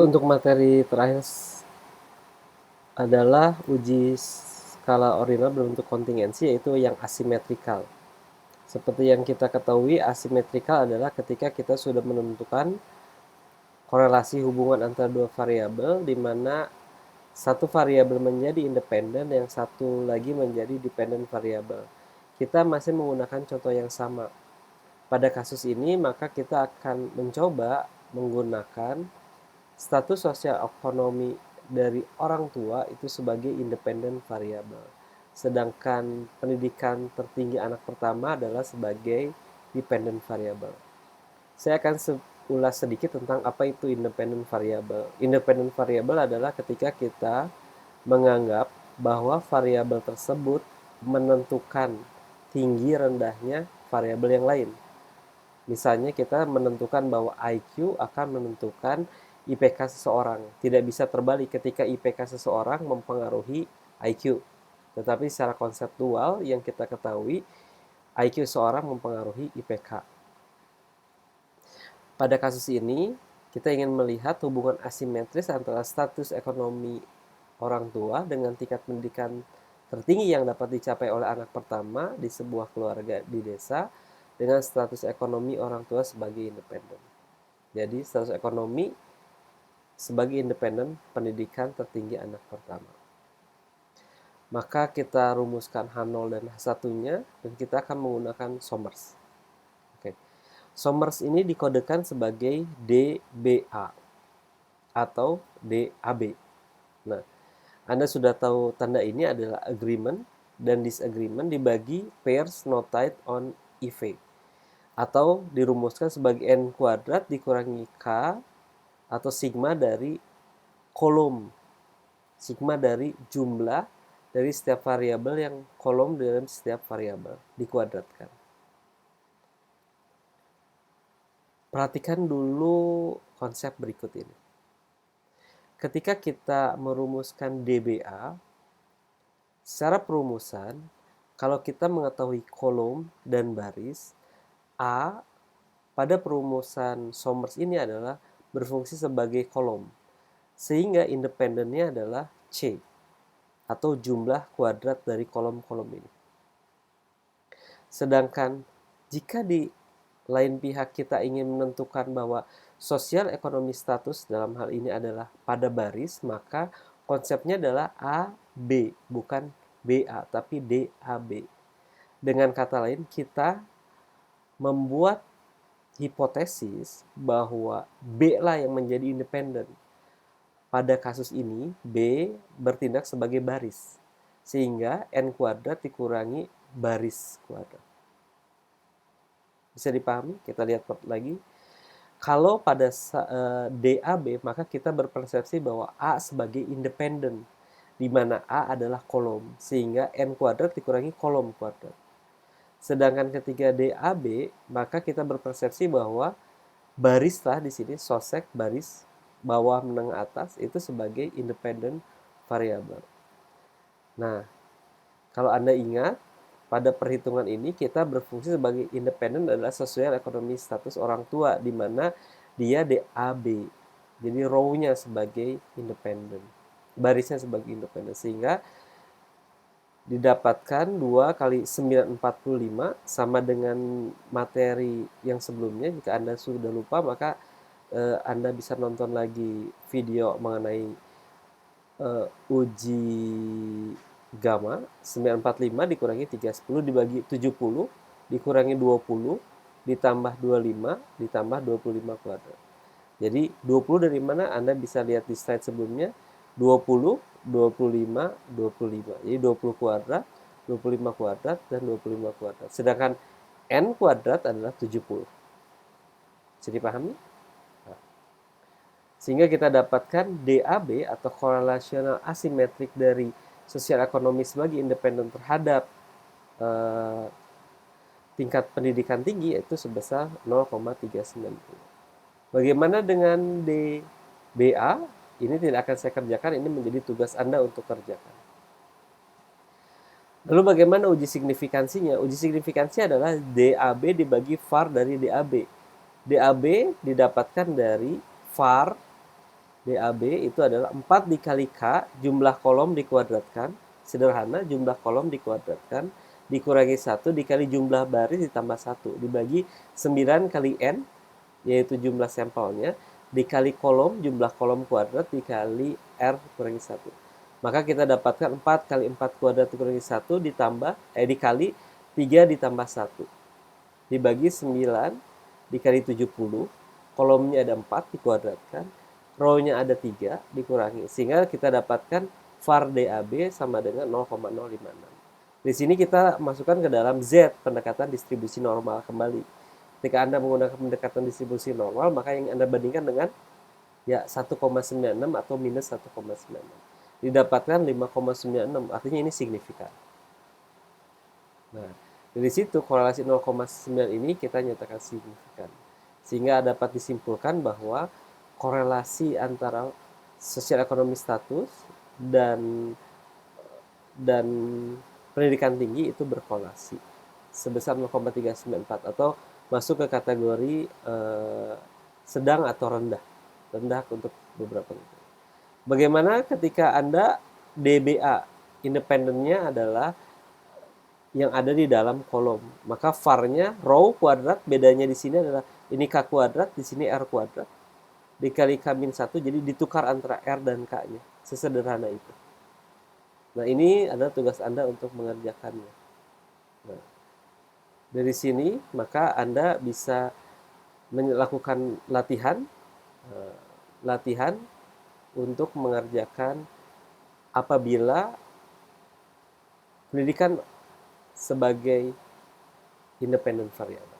Untuk materi terakhir adalah uji skala ordinal berbentuk kontingensi, yaitu yang asimetrikal. Seperti yang kita ketahui, asimetrikal adalah ketika kita sudah menentukan korelasi hubungan antara dua variabel, di mana satu variabel menjadi independen, yang satu lagi menjadi dependent variabel. Kita masih menggunakan contoh yang sama. Pada kasus ini, maka kita akan mencoba menggunakan status sosial ekonomi dari orang tua itu sebagai independent variabel. Sedangkan pendidikan tertinggi anak pertama adalah sebagai dependent variabel. Saya akan ulas sedikit tentang apa itu independent variable. Independent variable adalah ketika kita menganggap bahwa variabel tersebut menentukan tinggi rendahnya variabel yang lain. Misalnya kita menentukan bahwa IQ akan menentukan IPK seseorang. Tidak bisa terbalik ketika IPK seseorang mempengaruhi IQ. Tetapi secara konseptual yang kita ketahui, IQ seseorang mempengaruhi IPK. Pada kasus ini, kita ingin melihat hubungan asimetris antara status ekonomi orang tua dengan tingkat pendidikan tertinggi yang dapat dicapai oleh anak pertama di sebuah keluarga di desa dengan status ekonomi orang tua sebagai independen. Jadi, status ekonomi sebagai independen pendidikan tertinggi anak pertama. Maka kita rumuskan H0 dan H1-nya dan kita akan menggunakan Somers. Oke. Somers ini dikodekan sebagai DBA atau DAB. Nah, Anda sudah tahu tanda ini adalah agreement dan disagreement dibagi pairs noted on IV atau dirumuskan sebagai n kuadrat dikurangi k atau sigma dari kolom, sigma dari jumlah dari setiap variabel yang kolom dalam setiap variabel dikuadratkan. Perhatikan dulu konsep berikut ini. Ketika kita merumuskan DBA, secara perumusan, kalau kita mengetahui kolom dan baris, A pada perumusan Somers ini adalah berfungsi sebagai kolom, sehingga independennya adalah C, atau jumlah kuadrat dari kolom-kolom ini. Sedangkan jika di lain pihak kita ingin menentukan bahwa sosial ekonomi status dalam hal ini adalah pada baris, maka konsepnya adalah AB, bukan BA, tapi DAB. Dengan kata lain, kita membuat hipotesis bahwa B lah yang menjadi independen. Pada kasus ini, B bertindak sebagai baris, sehingga N kuadrat dikurangi baris kuadrat. Bisa dipahami? Kita lihat lagi. Kalau pada DAB, maka kita berpersepsi bahwa A sebagai independen, di mana A adalah kolom, sehingga N kuadrat dikurangi kolom kuadrat. Sedangkan ketika DAB, maka kita berpersepsi bahwa barislah di sini, sosek baris bawah menengah atas, itu sebagai independent variable. Nah, kalau Anda ingat, pada perhitungan ini kita berfungsi sebagai independen adalah sosial ekonomi status orang tua, di mana dia DAB. Jadi row-nya sebagai independen, barisnya sebagai independen, sehingga didapatkan 2 kali 945 sama dengan materi yang sebelumnya. Jika Anda sudah lupa, maka Anda bisa nonton lagi video mengenai uji gamma. 945 dikurangi 310 dibagi 70 dikurangi 20 ditambah 25 ditambah 25 kuadrat. Jadi 20 dari mana? Anda bisa lihat di slide sebelumnya. 20, 25, 25. Jadi 20 kuadrat, 25 kuadrat, dan 25 kuadrat. Sedangkan N kuadrat adalah 70. Bisa dipahami? Sehingga kita dapatkan DAB atau korelasional asimetrik dari sosial ekonomi sebagai independen terhadap tingkat pendidikan tinggi yaitu sebesar 0,390. Bagaimana dengan DBA? Ini tidak akan saya kerjakan, ini menjadi tugas Anda untuk kerjakan. Lalu bagaimana uji signifikansinya? Uji signifikansi adalah DAB dibagi VAR dari DAB. DAB didapatkan dari VAR DAB itu adalah 4 dikali K, jumlah kolom dikuadratkan, sederhana, jumlah kolom dikuadratkan, dikurangi 1 dikali jumlah baris ditambah 1, dibagi 9 kali N, yaitu jumlah sampelnya, dikali kolom, jumlah kolom kuadrat, dikali R kurangi 1. Maka kita dapatkan 4 kali 4 kuadrat dikurangi 1 ditambah, dikali 3 ditambah 1. Dibagi 9 dikali 70, kolomnya ada 4 dikuadratkan, row-nya ada 3 dikurangi. Sehingga kita dapatkan var DAB sama dengan 0,056. Di sini kita masukkan ke dalam Z, pendekatan distribusi normal kembali. Ketika Anda menggunakan pendekatan distribusi normal, maka yang Anda bandingkan dengan ya 1,96 atau minus 1,96. Didapatkan 5,96, artinya ini signifikan. Nah, dari situ korelasi 0,9 ini kita nyatakan signifikan. Sehingga dapat disimpulkan bahwa korelasi antara sosial ekonomi status dan pendidikan tinggi itu berkorelasi sebesar 0,394 atau masuk ke kategori sedang atau rendah untuk beberapa. Bagaimana ketika Anda DBA, independennya adalah yang ada di dalam kolom, maka var-nya row kuadrat, bedanya di sini adalah ini K kuadrat, di sini R kuadrat, dikali K-1, jadi ditukar antara R dan K-nya, sesederhana itu. Nah, ini adalah tugas Anda untuk mengerjakannya. Nah, dari sini maka Anda bisa melakukan latihan untuk mengerjakan apabila pendidikan sebagai independen variabel.